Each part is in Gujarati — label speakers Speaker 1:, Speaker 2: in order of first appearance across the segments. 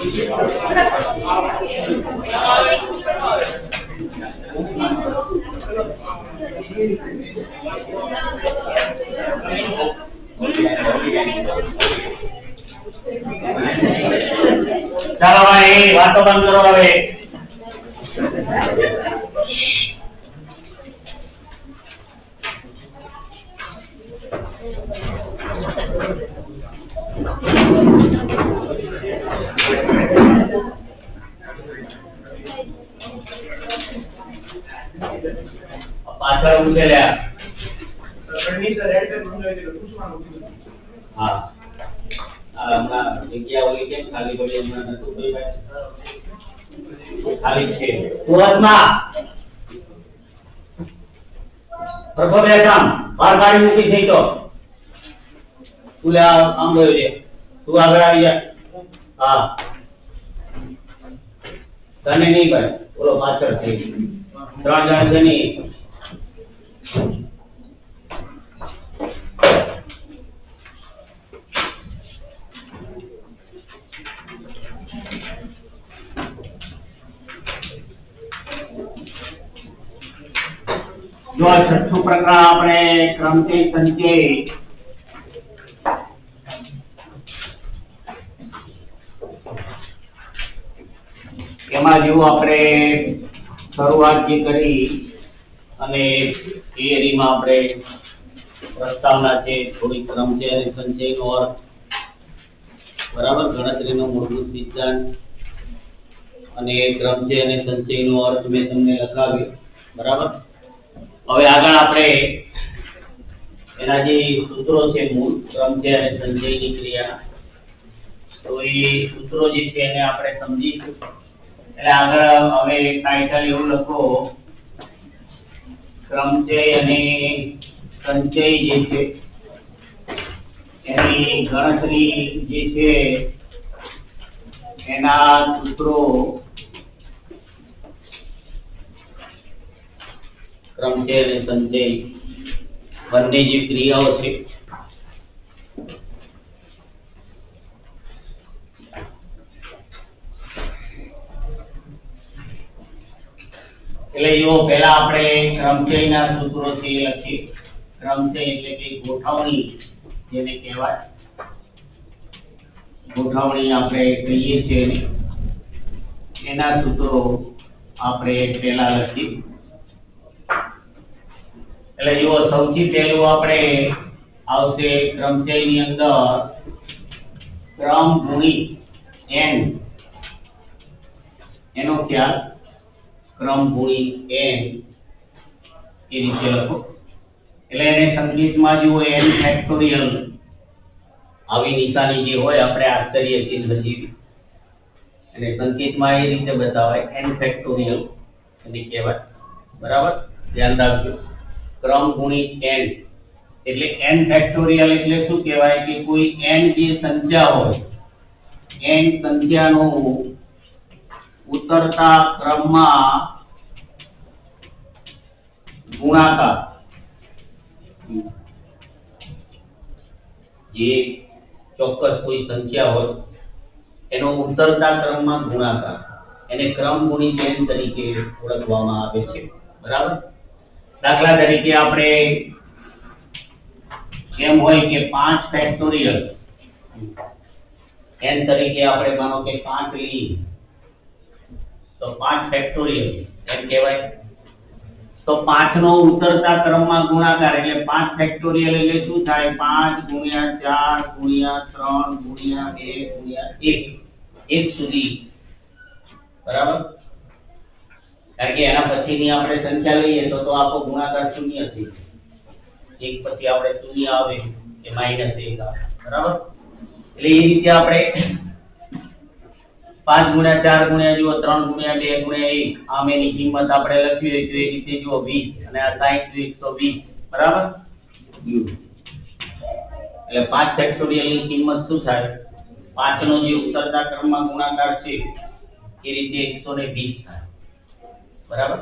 Speaker 1: ચાલો ભાઈ વાતો બંધ કરો હવે. પાછળ ઉકેલ્યા. હા હમણાં જગ્યા ઓલી કેમ ખાલી પડી હમણાં નતું કોઈ ભાઈ ખાલી છે સુરતમાં પ્રભોદેશમ વારકારી મૂકી થઈ તો તું આમ ગયો છે તું આગળ આવી જા. હા તને નહીં ભાઈ બોલો પાછળ થઈ 3 જણ છે નહીં. जो छठू प्रकरण આપણે ક્રમથી સંચય એમાં જો આપણે શરૂઆત જે કરી અને થિયરીમાં આપણે પ્રસ્તાવના છે થોડી ક્રમથી અને સંચયનો અર્થ બરાબર ગણતરીનો મૂળભૂત સિદ્ધાંત અને ક્રમથી અને સંચયનો અર્થ મેં તમને લખાવ્યો બરાબર. હવે આગળ આપણે એના જે સૂત્રો છે મૂળ ક્રમથી અને સંચયની ક્રિયા તો એ સૂત્રો જે છે એને આપણે સમજીશું. એટલે આગળ હવે ટાઇટલ એવું લખો ક્રમચય અને સંચય જે છે એની ગણતરી જે છે એના સૂત્રો ક્રમચય અને સંચય બંને જે ક્રિયાઓ છે એટલે જો પહેલા આપણે ક્રમચયના સૂત્રોથી લખીએ. ક્રમચય એટલે કે ગોઠવણી જેને કહેવાય ગોઠવણી આપણે કહીએ છીએ એના સૂત્રો આપણે પહેલા લખીએ. એટલે જો સૌથી પહેલું આપણે આવશે ક્રમચયની અંદર ક્રમ ગુણી n એનો ખ્યાલ ક્રમ ગુણી n એ રીતે લખો. એટલે એને સંકેતમાં જુઓ n ફેક્ટોરિયલ આવી નિશાની જે હોય આપણે આશ્ચર્ય ચિહ્ન જેવી અને સંકેતમાં એ રીતે બતાવાય n ફેક્ટોરિયલ એને કહેવાય બરાબર. ધ્યાન રાખજો ક્રમ ગુણિત n એટલે n ફેક્ટોરિયલ એટલે શું કહેવાય કે કોઈ n જે સંખ્યા હોય n સંખ્યાનો ઉતરતા ક્રમમાં ગુણાકાર જે ચોક્કસ કોઈ સંખ્યા હોય એનો ઉતરતા ક્રમમાં ગુણાકાર એને ક્રમ ગુણિત n તરીકે ઓળખવામાં આવે છે બરાબર. દાખલા તરીકે આપણે એમ હોય કે 5 ફેક્ટોરિયલ n તરીકે આપણે માનો કે 5 લઈએ તો 5 ફેક્ટોરિયલ એમ કહેવાય. તો 5 નો ઉતરતા ક્રમમાં ગુણાકાર એટલે 5 ફેક્ટોરિયલ એટલે શું થાય 5 ગુણ્યા 4 ગુણ્યા 3 ગુણ્યા 2 ગુણ્યા 1 સુધી બરાબર. કારણ કે એના પછીની આપણે સંખ્યા લઈએ તો આપણો ગુણાકાર શૂન્ય થઈ જાય. એક પછી આપણે શૂન્ય આવે કે -1 આવે બરાબર. એટલે એ રીતે આપણે 5 ગુણ્યા 4 ગુણ્યા જુઓ 3 ગુણ્યા 2 ગુણ્યા 1 આમ એની કિંમત આપણે લખી હોય તો એ રીતે જુઓ 20 અને આ 60 120 બરાબર. એટલે 5 ફેક્ટોરિયલ ની કિંમત શું થાય 5 નો જે ઉતરતા ક્રમમાં ગુણાકાર છે એ રીતે 120 થાય બરાબર.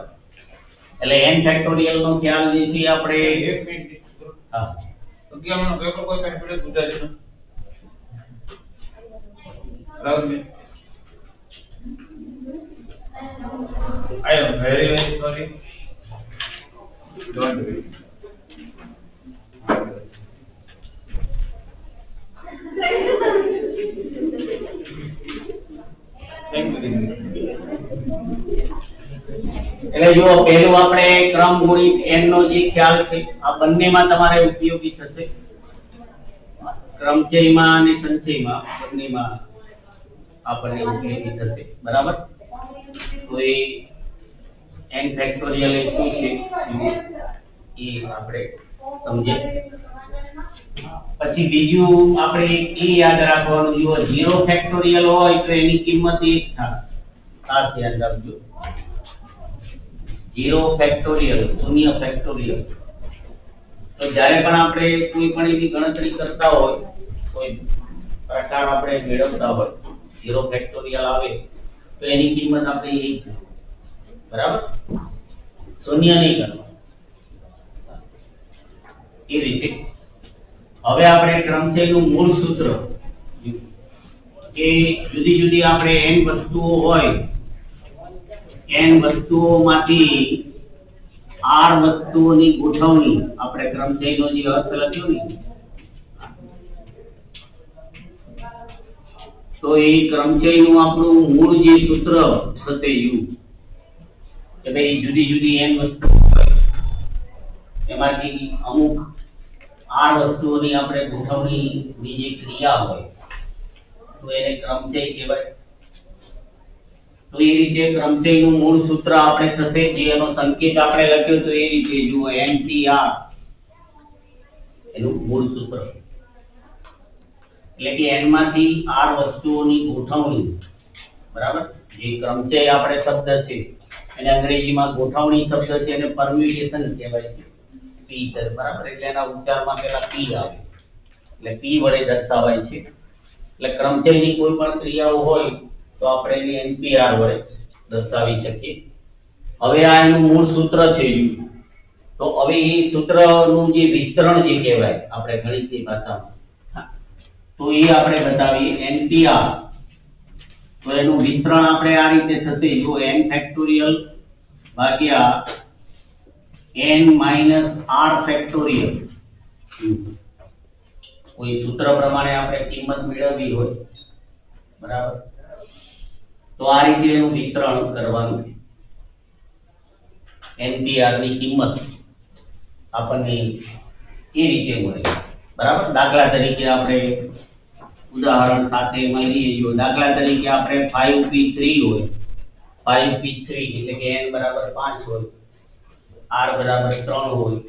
Speaker 1: એટલે n ફેક્ટોરિયલ નો ખ્યાલ જે છે આપણે હા તો કે આનો પેપર કોઈ ફેક્ટોરિયલ ગુજરાતીનો બરાબર
Speaker 2: very very sorry. Don't worry.
Speaker 1: એટલે જો પહેલું આપણે ક્રમ ગુણિત n નો જે ખ્યાલ છે આ બંનેમાં તમારે ઉપયોગી થશે. ક્રમચયમાં અને સંચયમાં બંનેમાં આપણને ઉપયોગી થશે. બરાબર? તો એ n ફેક્ટોરિયલ એ શું છે એ આપણે સમજીએ. પછી બીજું આપણે એ યાદ રાખવાનું, જો 0 ફેક્ટોરિયલ હોય તો એની કિંમત 1 થાય. આ ધ્યાન રાખજો. 0 ફેક્ટોરિયલ, શૂન્ય ફેક્ટોરિયલ. તો જ્યારે પણ આપણે કોઈ પણ એની ગણતરી કરતા હોય, કોઈ પ્રકાર આપણે મેળવતા હોય, 0 ફેક્ટોરિયલ આવે તો એની કિંમત આપણે 1 થાય. બરાબર? શૂન્ય નહીં કરવાનું. એ રીતે હવે આપણે ક્રમચયનું મૂળ સૂત્ર કે જુદી જુદી આપણે n વસ્તુઓ હોય, n વસ્તુઓમાંથી r વસ્તુઓની ગોઠવણી આપણે ક્રમચયનો જે અર્થ લખ્યો ને, તો એ ક્રમચયનું આપણું મૂળ જે સૂત્ર થશે u કે ભાઈ જુદી જુદી n વસ્તુઓ હોય એમાંથી અમુક r વસ્તુઓની આપણે ગોઠવણીની જે ક્રિયા હોય તો એને ક્રમચય કહેવાય. તો એ રીતે ક્રમચયનું મૂળ સૂત્ર આપણે થશે, જે એનો સંકેત આપણે લખ્યો તો એ રીતે જુઓ NTR એનું મૂળ સૂત્ર. એટલે કે n માંથી r વસ્તુઓની ગોઠવણી. બરાબર? જે ક્રમચય આપણે શબ્દ છે એને અંગ્રેજીમાં ગોઠવણી શબ્દ છે અને પરમ્યુટેશન કહેવાય છે. p છે. બરાબર? એટલે એના ઉચ્ચારમાં પહેલા p આવે એટલે p વડે દર્શાવાય છે. એટલે ક્રમચયની કોઈ પણ ક્રિયાઓ હોય તો આપણે એને NPR વડે દર્શાવી શકીએ. હવે આ એનું મૂળ સૂત્ર છે u. તો હવે એ સૂત્રનું જે વિસ્તરણ જે કહેવાય આપણે ગણિતની ભાષામાં, તો એ આપણે બતાવીએ NPR. તો એનું વિસ્તરણ આપણે આ રીતે થશે, જો n ફેક્ટોરિયલ ભાગ્યા n માઈનસ r ફેક્ટોરિયલ. કોઈ સૂત્ર પ્રમાણે આપણે કિંમત મેળવવી હોય, બરાબર, તો આ રીતે એનું વિસ્તરણ કરવાનું. NPR ની કિંમત આપણને એ રીતે મળે. બરાબર? દાખલા તરીકે આપણે ઉદાહરણ સાથે લઈએ. જો દાખલા તરીકે આપણે 5p3 હોય, 5p3 એટલે કે n બરાબર 5 હોય, r બરાબર 3 હોય,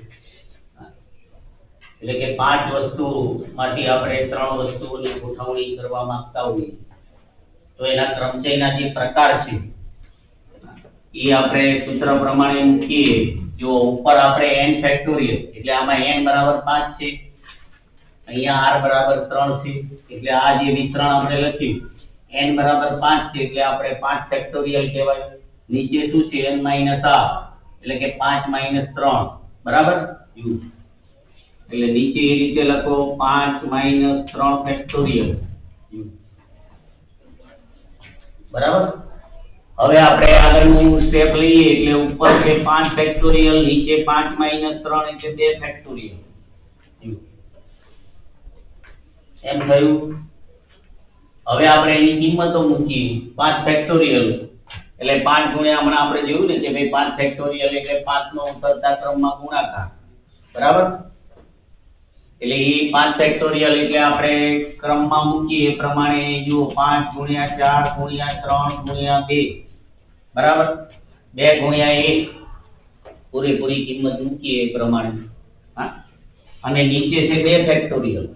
Speaker 1: એટલે કે 5 વસ્તુમાંથી આપણે 3 વસ્તુઓની ગોઠવણી કરવા માંગતા હોઈએ તો એના ક્રમચયના જે પ્રકાર છે એ આપણે સૂત્ર પ્રમાણે મૂકીએ. જો ઉપર આપણે n ફેક્ટોરિયલ એટલે આમાં n બરાબર 5 છે, અહીંયા r બરાબર 3 છે, એટલે આ જે વિસ્તરણ આપણે લખ્યું n બરાબર 5 છે એટલે આપણે 5 ફેક્ટોરિયલ કહેવાય. નીચે શું છે? n માઈનસ r એટલે કે 5 માઈનસ 3. બરાબર? u. એટલે નીચે એ રીતે લખો 5 માઈનસ 3 ફેક્ટોરિયલ u. બરાબર? હવે આપણે આગળનું સ્ટેપ લઈએ એટલે ઉપર છે 5 ફેક્ટોરિયલ, નીચે 5 માઈનસ 3 એટલે 2 ફેક્ટોરિયલ u. એમ થયું. હવે આપણે એની કિંમતો મૂકીએ. 5 ફેક્ટોરિયલ એટલે 5 ગુણ્યા હમણાં આપણે જોયું ને કે ભાઈ 5 ફેક્ટોરિયલ એટલે 5 નો ઉતરતા ક્રમમાં ગુણાકાર. બરાબર? એટલે એ 5 ફેક્ટોરિયલ એટલે આપણે ક્રમમાં મૂકીએ એ પ્રમાણે જુઓ 5 ગુણ્યા 4 ગુણ્યા 3 ગુણ્યા 2. બરાબર? 2 ગુણ્યા 1 પૂરેપૂરી કિંમત મૂકીએ એ પ્રમાણે. હા, અને નીચે છે 2 ફેક્ટોરિયલ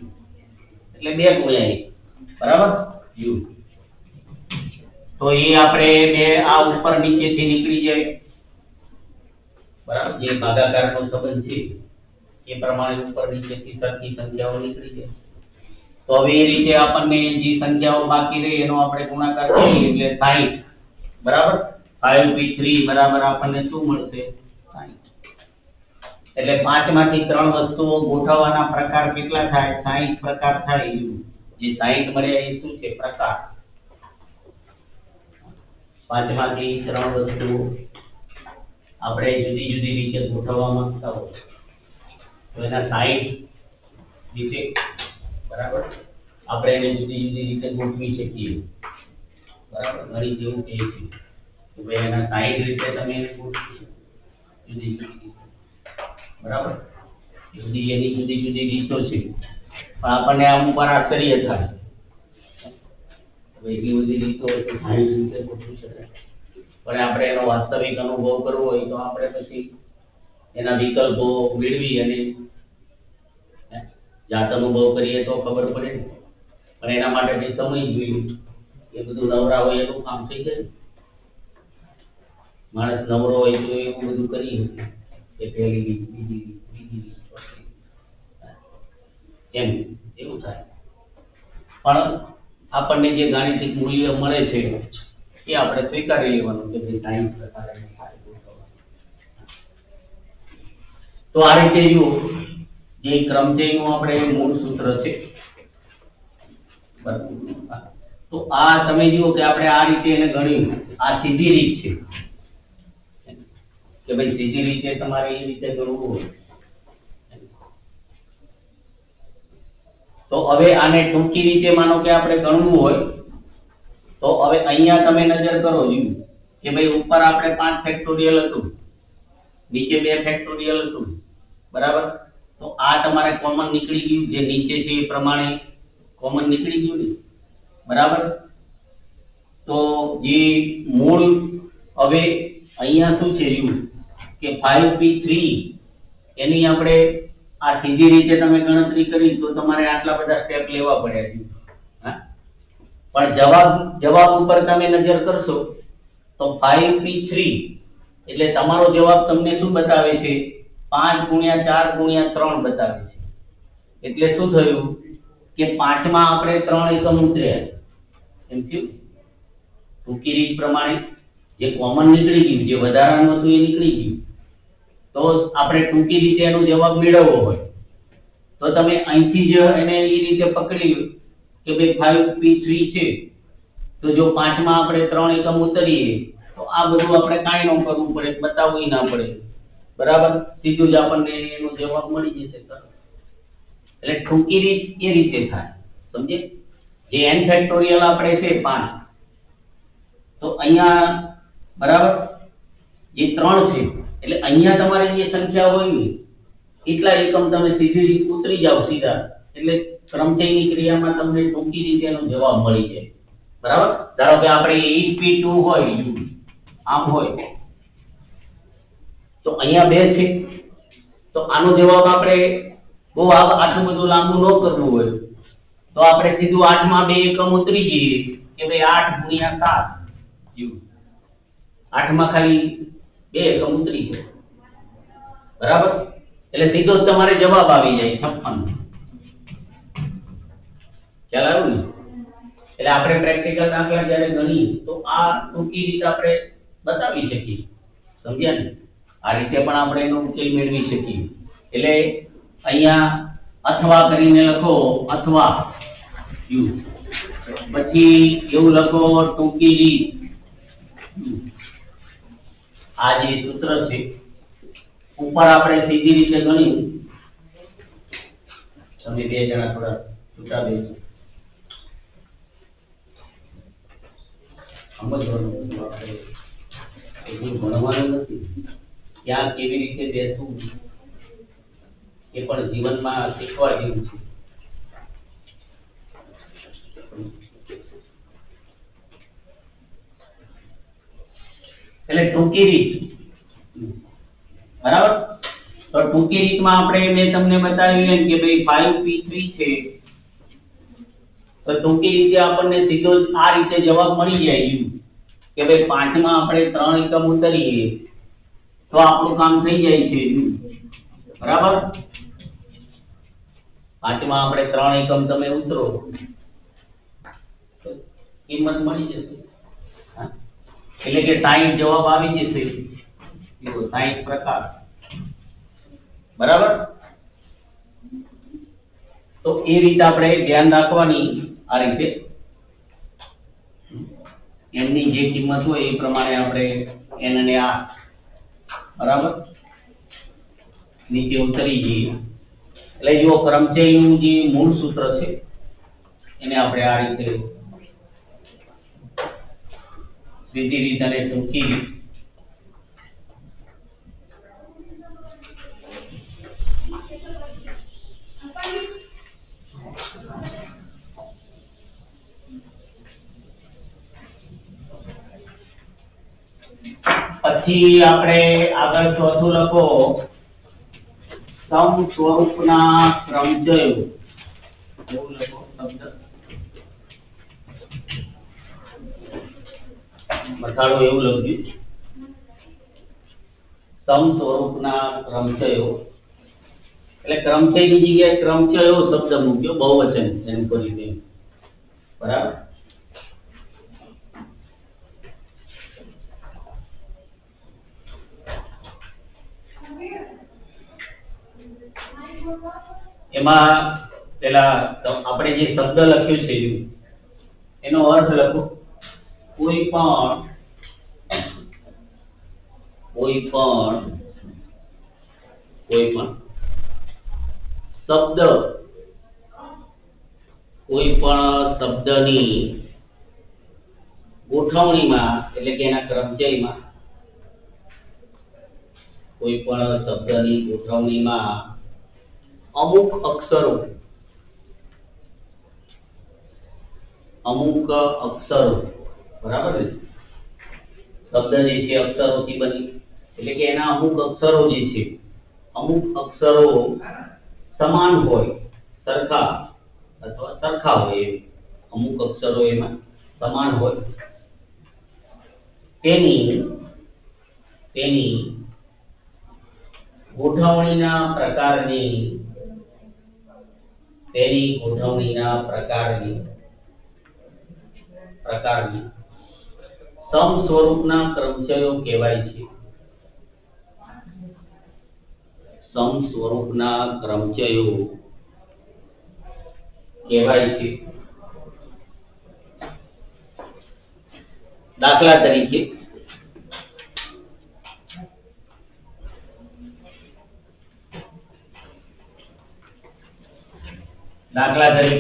Speaker 1: એટલે 2 ગુણ્યા 1. બરાબર? u. તો એ આપણે બે આ ઉપર નીચેથી નીકળી જાય. બરાબર? જે ભાગાકારનો સંબંધ છે એ પ્રમાણે ઉપર નીચેથી સરખી સંખ્યાઓ નીકળી જાય. તો હવે એ રીતે આપણને જે સંખ્યાઓ બાકી રહી એનો આપણે ગુણાકાર કરીએ એટલે 60. બરાબર? 5p3 બરાબર આપણને શું મળશે? 60. એટલે 5 માંથી 3 વસ્તુઓ ગોઠવવાના પ્રકાર કેટલા થાય? 60 પ્રકાર થાય. જે 60 મળ્યા એ શું છે? પ્રકાર. 5 માંથી 3 વસ્તુઓ આપણે જુદી જુદી રીતે ગોઠવવા માંગતા હોય તો એના 60 રીતે બરાબર આપણે એને જુદી જુદી રીતે ગોઠવી શકીએ બરાબર ગણિત જેવું કહે છે કે ભાઈ એના 60 રીતે તમે એને ગોઠવી શકો જુદી જુદી રીતે બરાબર એની જુદી જુદી રીતો છે પણ આપણને અમુક વાર આશ્ચર્ય થાય એટલી બધી રીતો હોય તો 60 રીતે ગોઠવી શકાય પણ આપણે એનો વાસ્તવિક અનુભવ કરવો હોય તો આપણે પછી એના વિકલ્પો મેળવી અને જાત અનુભવ કરીએ તો ખબર પડે પણ એના માટે જે સમય જોઈએ એ બધું નવરા હોય એનું કામ થઈ જાય માણસ નવરો હોય તો એવું બધું કરી શકે કે પહેલી રીત બીજી રીત ત્રીજી રીત એમ એવું થાય પણ આપણને જે ગાણિતિક મૂલ્ય મળે છે એ આપણે સ્વીકારી લેવાનું કે ભાઈ સાયન્સ પ્રકારે તો આ રીતે જુઓ જે ક્રમચયનું આપણે મૂળ સૂત્ર છે તો આ તમે જુઓ કે આપણે આ રીતે એને ગણ્યું આ સીધી રીત છે કે ભાઈ સીધી રીતે તમારે એ રીતે ગણવું હોય તો હવે આને ટૂંકી રીતે માનો કે આપણે ગણવું હોય તો હવે અહીંયા તમે નજર કરો જુઓ કે ભાઈ ઉપર આપણે 5 ફેક્ટોરિયલ હતું નીચે 2 ફેક્ટોરિયલ હતું બરાબર તો આ તમારે કોમન નીકળી ગયું જે નીચે છે એ પ્રમાણે કોમન નીકળી ગયું ને બરાબર તો જે મૂળ હવે અહીંયા શું છે જુઓ કે 5p3 એની આપણે આ સીધી રીતે તમે ગણતરી કરી તો તમારે આટલા બધા સ્ટેપ લેવા પડ્યા છે પણ જવાબ ઉપર તમે નજર કરશો તો 5p3 એટલે તમારો જવાબ તમને શું બતાવે છે 5 × 4 × 3 બતાવે છે એટલે શું થયું કે 5 માં આપણે 3 એકમ ઉતર્યા એમ થયું ટૂંકી રીત પ્રમાણે જે કોમન નીકળી ગયું જે વધારાનું હતું એ નીકળી ગયું તો આપણે ટૂંકી રીતે એનો જવાબ મેળવવો હોય તો તમે અહીંથી જ એને એ રીતે પકડી કે ભાઈ 5p3 છે તો જો 5 માં આપણે 3 એકમ ઉતરીએ તો આ બધું આપણે કાંઈ ન કરવું પડે બતાવવું ના પડે બરાબર સીધું જ આપણને એનો જવાબ મળી જશે એટલે ટૂંકી રીત એ રીતે થાય સમજે જે n ફેક્ટોરિયલ આપણે છે 5 તો અહીંયા બરાબર જે 3 છે એટલે અહીંયા તમારે જે સંખ્યા હોય ને એટલા એકમ તમે સીધી રીત ઉતરી જાવ સીધા એટલે ક્રમચયની ક્રિયામાં તમને ટૂંકી રીતે એનો જવાબ મળી જાય બરાબર ધારો કે આપણે 8p2 હોય આમ હોય તો અહીંયા 2 છે તો આનો જવાબ આપણે બહુ આટલું બધું લાંબુ ન કરવું હોય તો આપણે સીધું 8 માં 2 એકમ ઉતરી જઈએ કે ભાઈ 8 × 7 8 માં ખાલી 2 એકમ ઉતરી જાય બરાબર એટલે સીધો જ તમારે જવાબ આવી જાય 56 ખ્યાલ આવ્યું ને એટલે આપણે પ્રેક્ટિકલ દાખલા જ્યારે ગણીએ તો આ ટૂંકી રીત આપણે બતાવી શકીએ સમજ્યા ને આ રીતે પણ આપણે એનો ઉકેલ મેળવી શકીએ એટલે અહીંયા અથવા કરીને લખો અથવા પછી એવું લખો ટૂંકી રીત આ જે સૂત્ર છે ઉપર આપણે સીધી રીતે ગણ્યું તમે બે જણા થોડા છૂટા બેસો ભણવાનું નથી ક્યાં કેવી રીતે બેસવું એ પણ જીવનમાં શીખવા જેવું છે એટલે ટૂંકી રીત બરાબર તો ટૂંકી રીતમાં આપણે મેં તમને બતાવ્યું એમ કે ભાઈ 5p3 છે તો ટૂંકી રીતે આપણને સીધો આ રીતે જવાબ મળી જાય કે ભાઈ 5 માં આપણે 3 એકમ ઉતરીએ તો આપણું કામ થઈ જાય છે બરાબર 5 માં આપણે 3 એકમ તમે ઉતરો તો કિંમત મળી જશે એટલે કે 60 જવાબ આવી જશે 60 પ્રકાર બરાબર તો એ રીતે આપણે ધ્યાન રાખવાની આ રીતે એમની જે કિંમત હોય એ પ્રમાણે આપણે n અને r બરાબર, નીચે ઉતરી જઈએ એટલે જો ક્રમચયનું જે મૂળ સૂત્ર છે એને આપણે આ રીતે સીધી રીત અને ટૂંકી રીત પછી આપણે આગળ ચોથું લખો સમ સ્વરૂપના ક્રમચયો. એવું લખો શબ્દ મથાળું એવું લખ્યું સમ સ્વરૂપના ક્રમચયો એટલે ક્રમચયની જગ્યાએ ક્રમચયો શબ્દ મૂક્યો બહુવચન એમ કરીને. બરાબર, એમાં પેલા આપણે જે શબ્દ લખ્યો છે એનો અર્થ લખો. કોઈ પણ શબ્દની ગોઠવણીમાં એટલે કે એના ક્રમચયમાં કોઈ પણ શબ્દની ગોઠવણીમાં અમુક અક્ષરો બરાબર ને, શબ્દ જે છે અક્ષરોથી બની એટલે કે એના અમુક અક્ષરો જે છે અમુક અક્ષરો સમાન હોય, સરખા અથવા સરખા હોય, અમુક અક્ષરો એમાં સમાન હોય તેની ગોઠવણીના પ્રકારની સમ સ્વરૂપના ક્રમચયો કહેવાય છે. સમ સ્વરૂપના ક્રમચયો કહેવાય છે. દાખલા તરીકે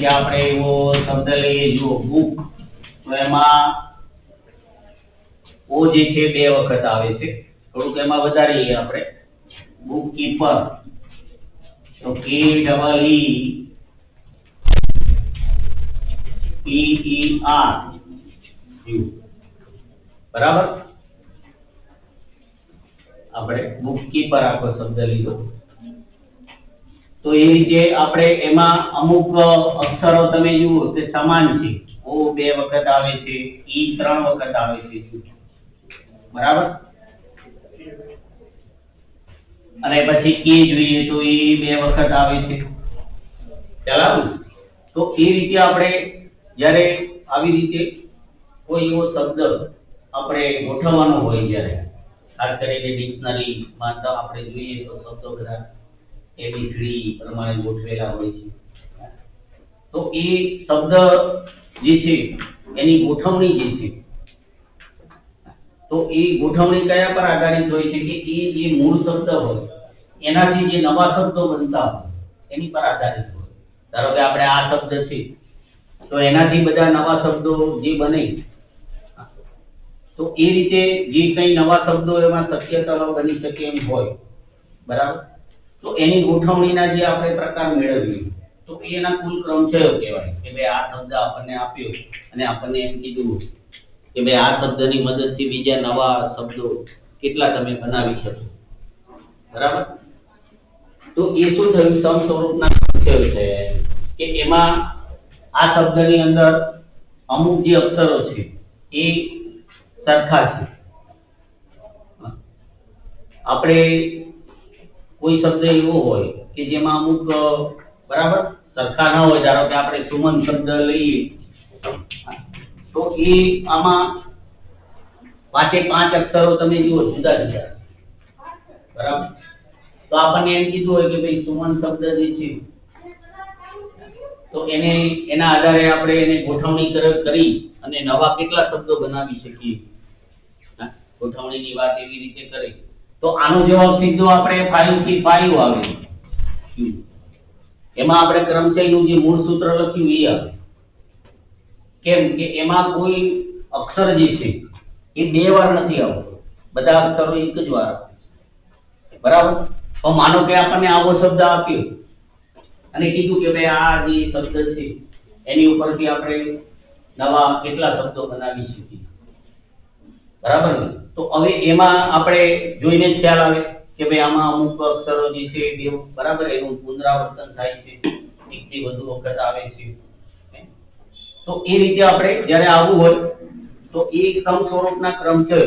Speaker 1: આપણે એવો શબ્દ લઈએ જો બુક, તો એમાં ઓ જે છે બે વખત આવે છે, થોડુંક એમાં વધારીએ આપણે બુક કીપર, તો KEEPER, બરાબર, આપણે બુક કીપર આખો શબ્દ લીધો. તો એ રીતે આપણે એમાં અમુક અક્ષરો તમે જુઓ તે સમાન છે. ઓ બે વખત આવે છે, ઈ ત્રણ વખત આવે છે, બરાબર, અને પછી કે જોઈએ તો એ બે વખત આવે છે. ચાલો, તો એ રીતે આપણે જ્યારે આવી રીતે કોઈ એવો શબ્દ આપણે ગોઠવવાનો હોય, જ્યારે ખાસ કરીને ડિક્શનરીમાં તો આપણે જોઈએ તો શબ્દો બધા એબીસીડી પ્રમાણે ગોઠવેલા હોય છે. તો એ શબ્દ જે છે એની ગોઠવણી જે છે, તો એ ગોઠવણી કયા પર આધારિત હોય છે કે એ જે મૂળ શબ્દ હોય એનાથી જે નવા શબ્દો બનતા હોય એની પર આધારિત હોય. ધારો કે આપણે આ શબ્દ છે તો એનાથી બધા નવા શબ્દો જે બને, તો એ રીતે જે કઈ નવા શબ્દો એમાં શક્યતાઓ બની શકે એમ હોય, બરાબર, તો એની ગોઠવણીના જે આપણે પ્રકાર મેળવીએ તો એના કુલ ક્રમચયો કહેવાય કે ભાઈ આ શબ્દ આપણને આપ્યો અને આપણને એમ કીધું કે ભાઈ આ શબ્દની મદદથી બીજા નવા શબ્દો કેટલા તમે બનાવી શકો, બરાબર. તો એ શું થયું, સમ સ્વરૂપના ક્રમચયો છે કે એમાં આ શબ્દની અંદર અમુક જે અક્ષરો છે એ સરખા છે. આપણે કોઈ શબ્દ એવો હોય કે જેમાં અમુક બરાબર સરખા ન હોય, ધારો કે આપણે સુમન શબ્દ લઈએ તો એ આમાં પાંચે પાંચ અક્ષરો તમે જુઓ જુદા જુદા, બરાબર, તો આપણને એમ કીધું હોય કે ભાઈ સુમન શબ્દ જે છે તો એના આધારે આપણે એને ગોઠવણી કરી અને નવા કેટલા શબ્દો બનાવી શકીએ. ગોઠવણીની વાત એવી રીતે કરી તો આનો જવાબ સીધો આપણે 5 થી 5 આવે Q. એમાં આપણે ક્રમચયનું જે મૂળ સૂત્ર લખ્યું એ આવે. કેમ કે એમાં કોઈ અક્ષર જે છે એ બે વાર નથી આવતો, બધા અક્ષરો એક જ વાર આવે. બરાબર? તો માનો કે આપણને આવો શબ્દ આપ્યો અને કીધું કે ભાઈ આ જે શબ્દ છે એની ઉપરથી આપણે નવા કેટલા શબ્દો બનાવી શકીએ. બરાબર ને? તો હવે એમાં આપણે જોઈને જ ખ્યાલ આવે કે ભાઈ આમાં અમુક અક્ષરો જે છે બે બરાબર એનું પુનરાવર્તન થાય છે, એકથી વધુ વખત આવે છે. તો એ રીતે આપણે જ્યારે આવું હોય તો એ સમ સ્વરૂપના ક્રમચય,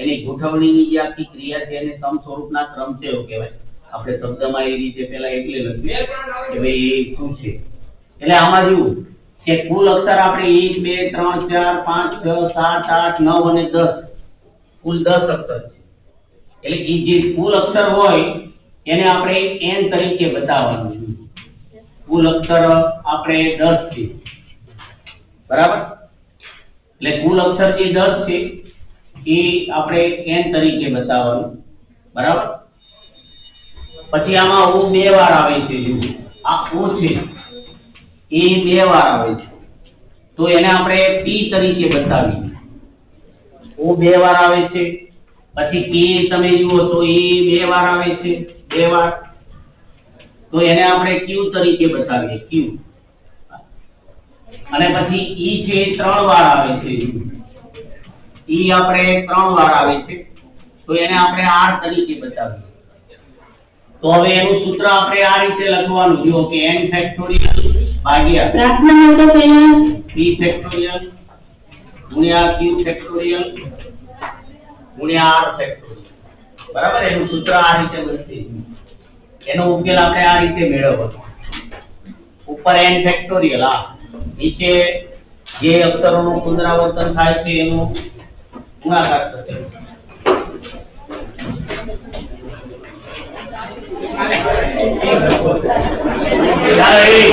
Speaker 1: એની ગોઠવણીની જે આખી ક્રિયા છે એને સમ સ્વરૂપના ક્રમચયો કહેવાય. આપણે શબ્દમાં એ રીતે પહેલા એટલે લખીએ કે ભાઈ એ શું છે. એટલે આમાં જોવું કે કુલ અક્ષર આપણે 1 2 3 4 5 6 7 8 9 અને 10 કુલ 10 અક્ષર છે. એટલે એ જે કુલ અક્ષર હોય એને આપણે n તરીકે બતાવવાનું છે. કુલ અક્ષર આપણે 10 છે. બરાબર? એટલે કુલ અક્ષર જે 10 છે એ આપણે n તરીકે બતાવવાનું. બરાબર? પછી આમાં ઓ બે વાર આવે છે. આ ઓ છે એ બે વાર આવે છે તો એને આપણે p તરીકે બતાવીએ. ઓ બે વાર આવે છે. પછી p તમે જુઓ તો એ બે વાર આવે છે, બે વાર, તો એને આપણે q તરીકે બતાવીએ, q. અને પછી e છે 3 વાર આવે છે. e આપણે 3 વાર આવે છે તો એને આપણે r તરીકે બતાવીએ. તો હવે એનું સૂત્ર આપણે આ રીતે લખવાનું જો કે n ફેક્ટોરિયલ ભાગ્યા
Speaker 2: પ્રાર્થના માટે પહેલા
Speaker 1: p ફેક્ટોરિયલ ગુણ્યા q ફેક્ટોરિયલ ગુણ્યા r ફેક્ટોરિયલ. બરાબર? એનું સૂત્ર આ રીતે બનશે. એનો ઉકેલ આપણે આ રીતે મેળવવાનો. ઉપર n ફેક્ટોરિયલ, આ નીચે જે અક્ષરોનું પુનરાવર્તન થાય છે એનું ગુણાકાર થશે.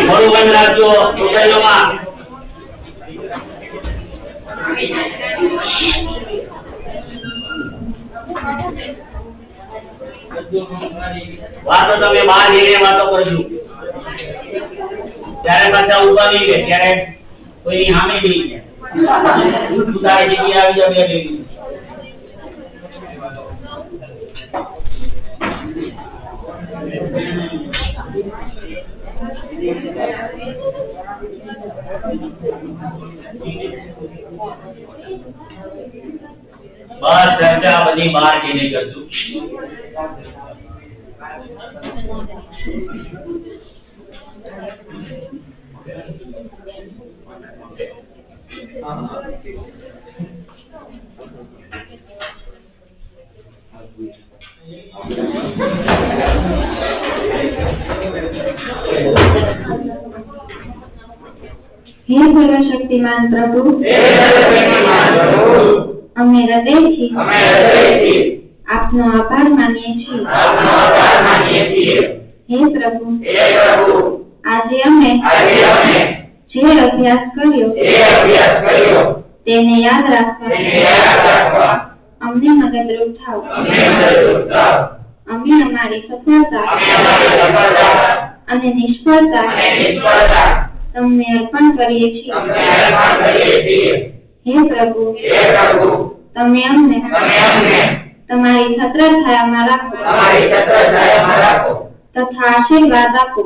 Speaker 1: થોડું બંધ રાખજો ચોકડીઓમાં. વાતો તમે બહાર જઈને વાતો કરજો. ત્યારે પાછા ઉભા નહીં રહે, ત્યારે કોઈ સામે નહીં જાય. તારી જગ્યાએ આવી જાવ એટલે બસ ચર્ચા બધી બહાર જઈને કરજો.
Speaker 2: હે સર્વશક્તિમાન પ્રભુ, અમે હૃદયથી આપનો આભાર માનીએ છીએ. હે પ્રભુ, આજે અમે જે અભ્યાસ કર્યો તેને યાદ રાખવા અમને મદદરૂપ થાઓ. અમે અમારી સફળતા અને નિષ્ફળતા તમને અર્પણ કરીએ છીએ. હે પ્રભુ, તમે અમને તમારી છત્રછાયામાં રાખો તથા આશીર્વાદ આપો.